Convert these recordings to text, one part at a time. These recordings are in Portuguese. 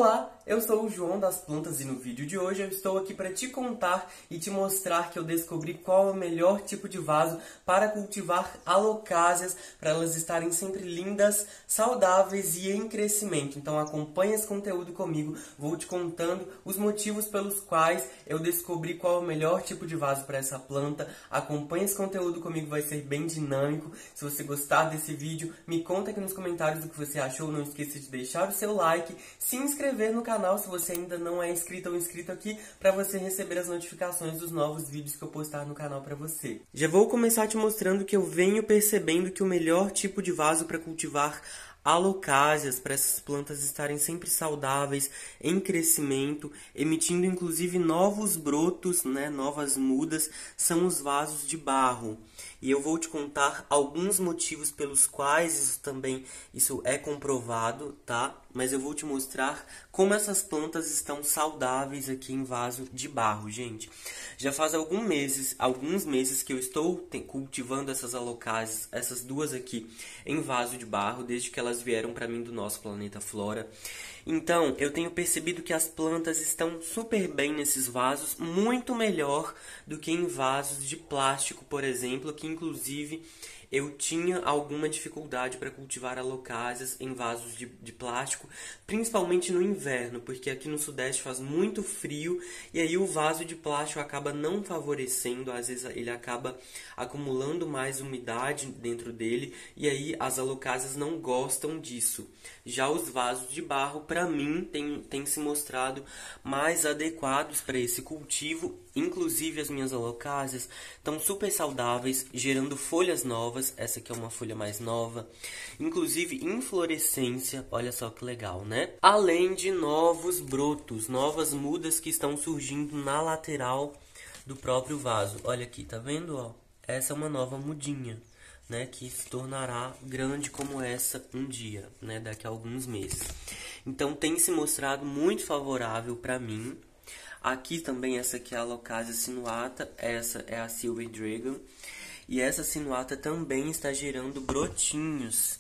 Olá, eu sou o João das Plantas e no vídeo de hoje eu estou aqui para te contar e te mostrar que eu descobri qual é o melhor tipo de vaso para cultivar alocásias, para elas estarem sempre lindas, saudáveis e em crescimento. Então acompanhe esse conteúdo comigo, vou te contando os motivos pelos quais eu descobri qual é o melhor tipo de vaso para essa planta. Acompanhe esse conteúdo comigo, vai ser bem dinâmico. Se você gostar desse vídeo, me conta aqui nos comentários o que você achou, não esqueça de deixar o seu like, se inscrever no canal se você ainda não é inscrito ou inscrito aqui, para você receber as notificações dos novos vídeos que eu postar no canal para você. Já vou começar te mostrando que eu venho percebendo que o melhor tipo de vaso para cultivar alocásias, para essas plantas estarem sempre saudáveis, em crescimento, emitindo inclusive novos brotos, novas mudas, são os vasos de barro. E eu vou te contar alguns motivos pelos quais isso é comprovado, tá? Mas eu vou te mostrar como essas plantas estão saudáveis aqui em vaso de barro, gente. Já faz alguns meses que eu estou cultivando essas alocásias, essas duas aqui, em vaso de barro, desde que elas vieram para mim do nosso planeta Flora. Então, eu tenho percebido que as plantas estão super bem nesses vasos, muito melhor do que em vasos de plástico, por exemplo, que inclusive eu tinha alguma dificuldade para cultivar alocásias em vasos de plástico, principalmente no inverno, porque aqui no Sudeste faz muito frio e aí o vaso de plástico acaba não favorecendo, às vezes ele acaba acumulando mais umidade dentro dele e aí as alocásias não gostam disso. Já os vasos de barro, para mim, têm se mostrado mais adequados para esse cultivo. Inclusive as minhas alocásias estão super saudáveis, gerando folhas novas. Essa aqui é uma folha mais nova. Inclusive inflorescência, olha só que legal, né? Além de novos brotos, novas mudas que estão surgindo na lateral do próprio vaso. Olha aqui, tá vendo? Ó? Essa é uma nova mudinha, que se tornará grande como essa um dia, daqui a alguns meses. Então tem se mostrado muito favorável para mim. Aqui também essa aqui é a Alocasia sinuata, essa é a Silver Dragon. E essa sinuata também está gerando brotinhos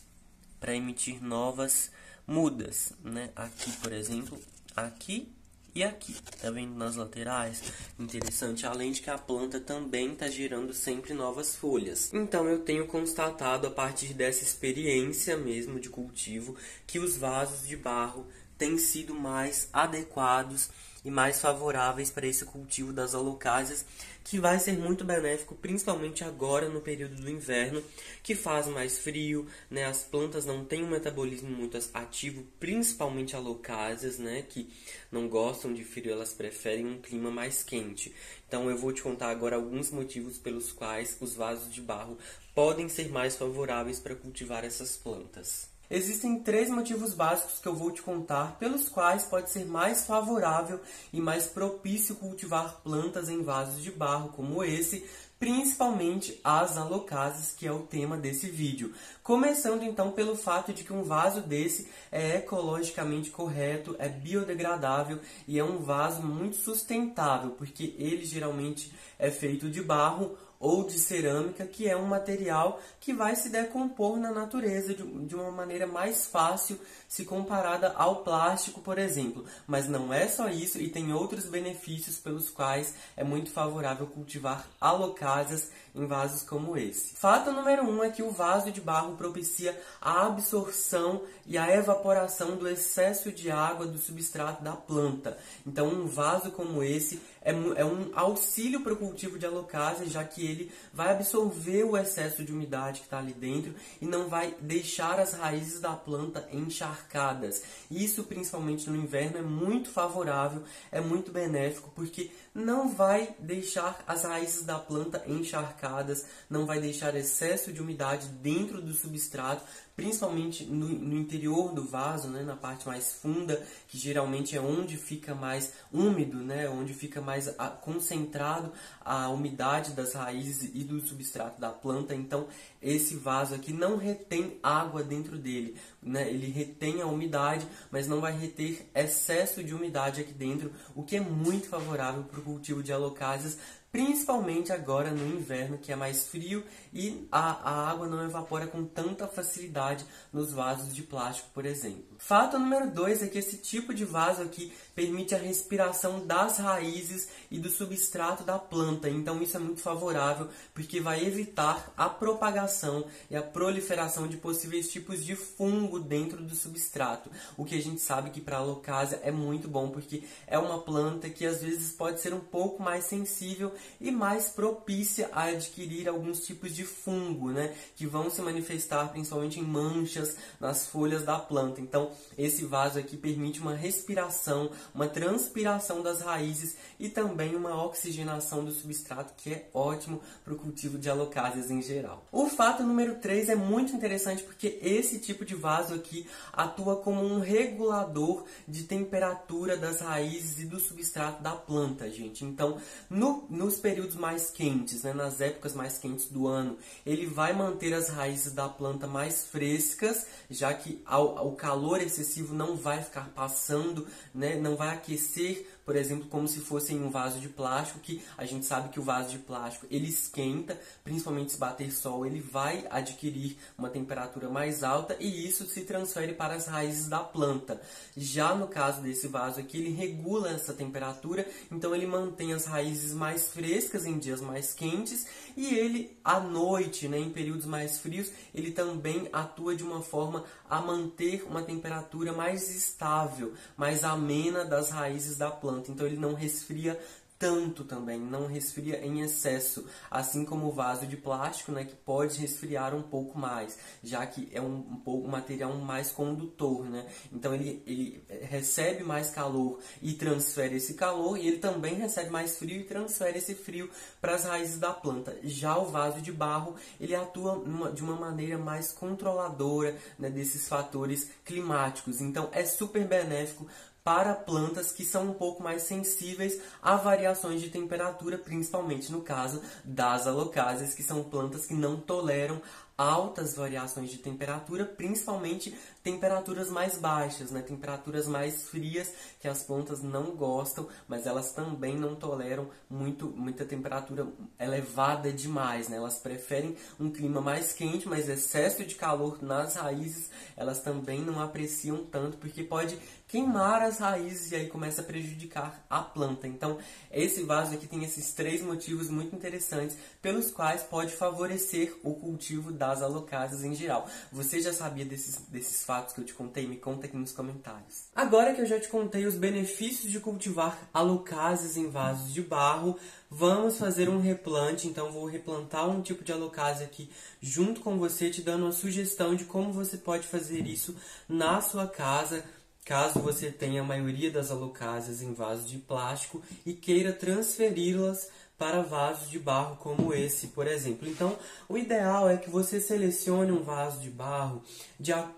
para emitir novas mudas, Aqui, por exemplo, aqui e aqui, tá vendo nas laterais? Interessante, além de que a planta também está gerando sempre novas folhas. Então eu tenho constatado a partir dessa experiência mesmo de cultivo que os vasos de barro têm sido mais adequados e mais favoráveis para esse cultivo das alocásias, que vai ser muito benéfico, principalmente agora no período do inverno, que faz mais frio, As plantas não têm um metabolismo muito ativo, principalmente alocásias, que não gostam de frio, elas preferem um clima mais quente. Então eu vou te contar agora alguns motivos pelos quais os vasos de barro podem ser mais favoráveis para cultivar essas plantas. Existem 3 motivos básicos que eu vou te contar, pelos quais pode ser mais favorável e mais propício cultivar plantas em vasos de barro como esse, principalmente as alocásias, que é o tema desse vídeo. Começando então pelo fato de que um vaso desse é ecologicamente correto, é biodegradável e é um vaso muito sustentável, porque ele geralmente é feito de barro ou de cerâmica, que é um material que vai se decompor na natureza de uma maneira mais fácil se comparada ao plástico, por exemplo. Mas não é só isso, e tem outros benefícios pelos quais é muito favorável cultivar alocásias em vasos como esse. Fato número 1 é que o vaso de barro propicia a absorção e a evaporação do excesso de água do substrato da planta. Então um vaso como esse é um auxílio para o cultivo de alocásias, já que ele vai absorver o excesso de umidade que está ali dentro e não vai deixar as raízes da planta encharcadas. Isso, principalmente no inverno, é muito favorável, é muito benéfico, porque não vai deixar as raízes da planta encharcadas, não vai deixar excesso de umidade dentro do substrato, principalmente no interior do vaso, na parte mais funda, que geralmente é onde fica mais úmido, onde fica mais concentrado a umidade das raízes e do substrato da planta. Então esse vaso aqui não retém água dentro dele, né, ele retém a umidade, mas não vai reter excesso de umidade aqui dentro, o que é muito favorável para o cultivo de alocásias, principalmente agora no inverno, que é mais frio e a água não evapora com tanta facilidade nos vasos de plástico, por exemplo. Fato número 2 é que esse tipo de vaso aqui permite a respiração das raízes e do substrato da planta, então isso é muito favorável porque vai evitar a propagação e a proliferação de possíveis tipos de fungo dentro do substrato, o que a gente sabe que para a alocásia é muito bom porque é uma planta que às vezes pode ser um pouco mais sensível e mais propícia a adquirir alguns tipos de fungo, né, que vão se manifestar principalmente em manchas nas folhas da planta. Então, esse vaso aqui permite uma respiração, uma transpiração das raízes e também uma oxigenação do substrato, que é ótimo para o cultivo de alocásias em geral. O fato número 3 é muito interessante porque esse tipo de vaso aqui atua como um regulador de temperatura das raízes e do substrato da planta, gente. Então, nos períodos mais quentes, né, nas épocas mais quentes do ano, ele vai manter as raízes da planta mais frescas, já que o calor excessivo não vai ficar passando, né, não vai aquecer, por exemplo, como se fosse em um vaso de plástico, que a gente sabe que o vaso de plástico ele esquenta, principalmente se bater sol, ele vai adquirir uma temperatura mais alta e isso se transfere para as raízes da planta. Já no caso desse vaso aqui, ele regula essa temperatura, então ele mantém as raízes mais frescas em dias mais quentes e ele, à noite, né, em períodos mais frios, ele também atua de uma forma a manter uma temperatura mais estável, mais amena das raízes da planta. Então ele não resfria tanto também, não resfria em excesso, assim como o vaso de plástico, né, que pode resfriar um pouco mais, já que é um material mais condutor, né? Então ele recebe mais calor e transfere esse calor, e ele também recebe mais frio e transfere esse frio para as raízes da planta. Já o vaso de barro, ele atua de uma maneira mais controladora, né, desses fatores climáticos, então é super benéfico para plantas que são um pouco mais sensíveis a variações de temperatura, principalmente no caso das alocásias, que são plantas que não toleram altas variações de temperatura, principalmente temperaturas mais baixas, né? Temperaturas mais frias que as plantas não gostam, mas elas também não toleram muita temperatura elevada demais, né? Elas preferem um clima mais quente, mas excesso de calor nas raízes elas também não apreciam tanto, porque pode queimar as raízes e aí começa a prejudicar a planta. Então, esse vaso aqui tem esses 3 motivos muito interessantes pelos quais pode favorecer o cultivo das alocásias em geral. Você já sabia desses fatos que eu te contei? Me conta aqui nos comentários. Agora que eu já te contei os benefícios de cultivar alocásias em vasos de barro, vamos fazer um replante. Então, vou replantar um tipo de alocásia aqui junto com você, te dando uma sugestão de como você pode fazer isso na sua casa, caso você tenha a maioria das alocásias em vasos de plástico e queira transferi-las para vasos de barro como esse, por exemplo. Então, o ideal é que você selecione um vaso de barro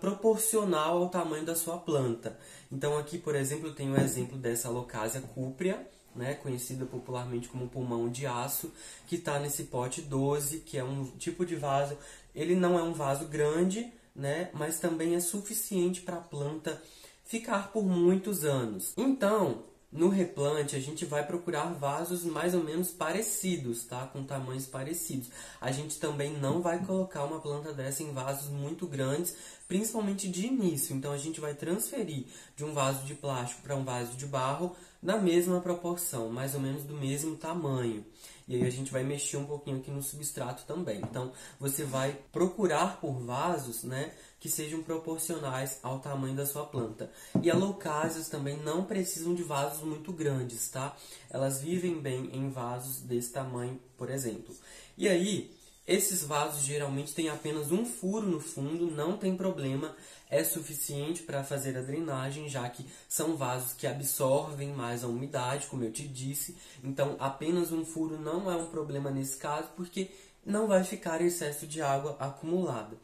proporcional ao tamanho da sua planta. Então, aqui, por exemplo, eu tenho o exemplo dessa alocásia cúprea, né, conhecida popularmente como pulmão de aço, que está nesse pote 12, que é um tipo de vaso. Ele não é um vaso grande, né, mas também é suficiente para a planta ficar por muitos anos. Então, no replante, a gente vai procurar vasos mais ou menos parecidos, tá? Com tamanhos parecidos. A gente também não vai colocar uma planta dessa em vasos muito grandes, principalmente de início. Então, a gente vai transferir de um vaso de plástico para um vaso de barro na mesma proporção, mais ou menos do mesmo tamanho. E aí a gente vai mexer um pouquinho aqui no substrato também. Então, você vai procurar por vasos, né, que sejam proporcionais ao tamanho da sua planta. E alocásias também não precisam de vasos muito grandes, tá? Elas vivem bem em vasos desse tamanho, por exemplo. E aí, esses vasos geralmente têm apenas um furo no fundo, não tem problema, é suficiente para fazer a drenagem, já que são vasos que absorvem mais a umidade, como eu te disse. Então, apenas um furo não é um problema nesse caso, porque não vai ficar excesso de água acumulada.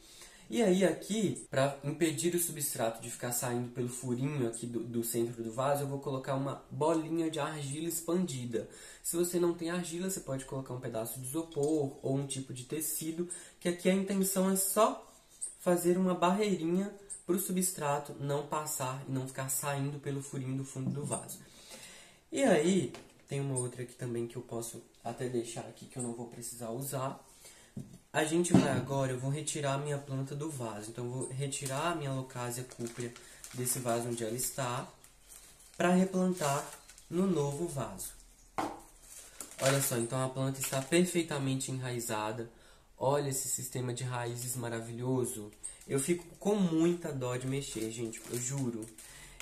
E aí aqui, para impedir o substrato de ficar saindo pelo furinho aqui do centro do vaso, eu vou colocar uma bolinha de argila expandida. Se você não tem argila, você pode colocar um pedaço de isopor ou um tipo de tecido, que aqui a intenção é só fazer uma barreirinha para o substrato não passar e não ficar saindo pelo furinho do fundo do vaso. E aí, tem uma outra aqui também que eu posso até deixar aqui que eu não vou precisar usar. A gente vai agora, eu vou retirar a minha planta do vaso. Então, eu vou retirar a minha Locasia cúprea desse vaso onde ela está, para replantar no novo vaso. Olha só, então a planta está perfeitamente enraizada. Olha esse sistema de raízes maravilhoso. Eu fico com muita dó de mexer, gente, eu juro.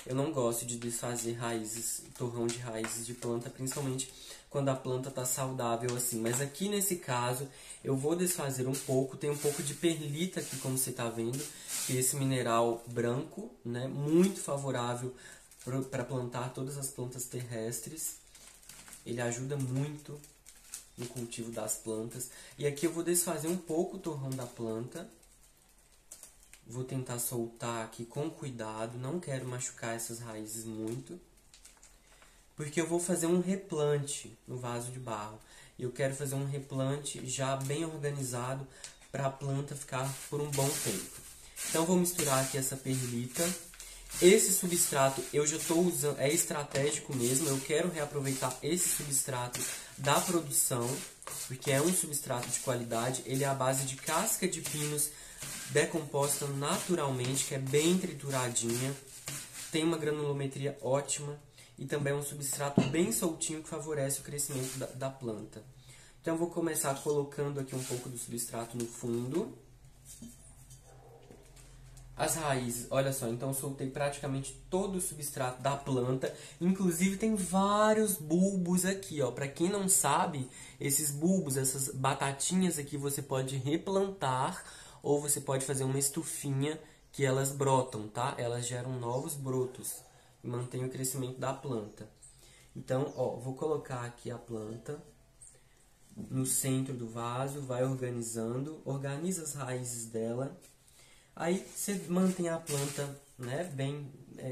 Eu não gosto de desfazer raízes, torrão de raízes de planta, principalmente quando a planta está saudável assim. Mas aqui nesse caso, eu vou desfazer um pouco. Tem um pouco de perlita aqui, como você está vendo, que é esse mineral branco, né, muito favorável para plantar todas as plantas terrestres. Ele ajuda muito no cultivo das plantas. E aqui eu vou desfazer um pouco o torrão da planta. Vou tentar soltar aqui com cuidado, não quero machucar essas raízes muito. Porque eu vou fazer um replante no vaso de barro. E eu quero fazer um replante já bem organizado para a planta ficar por um bom tempo. Então vou misturar aqui essa perlita. Esse substrato eu já estou usando, é estratégico mesmo, eu quero reaproveitar esse substrato da produção, porque é um substrato de qualidade, ele é à base de casca de pinos decomposta naturalmente, que é bem trituradinha, tem uma granulometria ótima e também é um substrato bem soltinho que favorece o crescimento da planta. Então eu vou começar colocando aqui um pouco do substrato no fundo. As raízes, olha só, então eu soltei praticamente todo o substrato da planta. Inclusive tem vários bulbos aqui, ó. Para quem não sabe, esses bulbos, essas batatinhas aqui, você pode replantar ou você pode fazer uma estufinha que elas brotam, tá? Elas geram novos brotos e mantêm o crescimento da planta. Então, ó, vou colocar aqui a planta no centro do vaso, vai organizando, organiza as raízes dela. Aí você mantém a planta, né, bem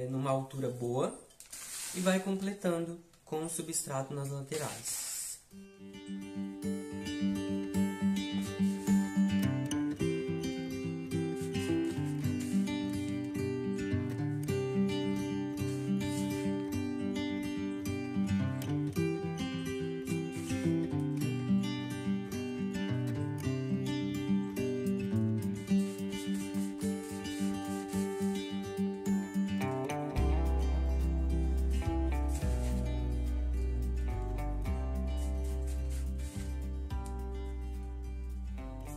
numa altura boa e vai completando com o substrato nas laterais.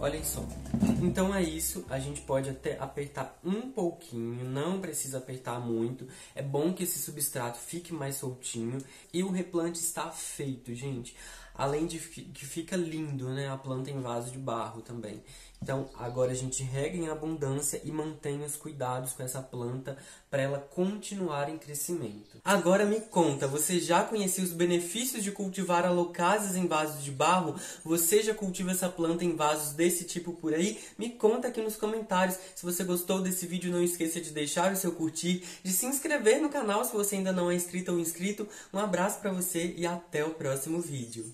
Olhem só, então é isso, a gente pode até apertar um pouquinho, não precisa apertar muito, é bom que esse substrato fique mais soltinho e o replante está feito, gente. Além de que fica lindo, né, a planta em vaso de barro também. Então agora a gente rega em abundância e mantém os cuidados com essa planta para ela continuar em crescimento. Agora me conta, você já conhecia os benefícios de cultivar alocásias em vasos de barro? Você já cultiva essa planta em vasos desse tipo por aí? Me conta aqui nos comentários. Se você gostou desse vídeo, não esqueça de deixar o seu curtir, de se inscrever no canal se você ainda não é inscrito ou inscrito. Um abraço para você e até o próximo vídeo.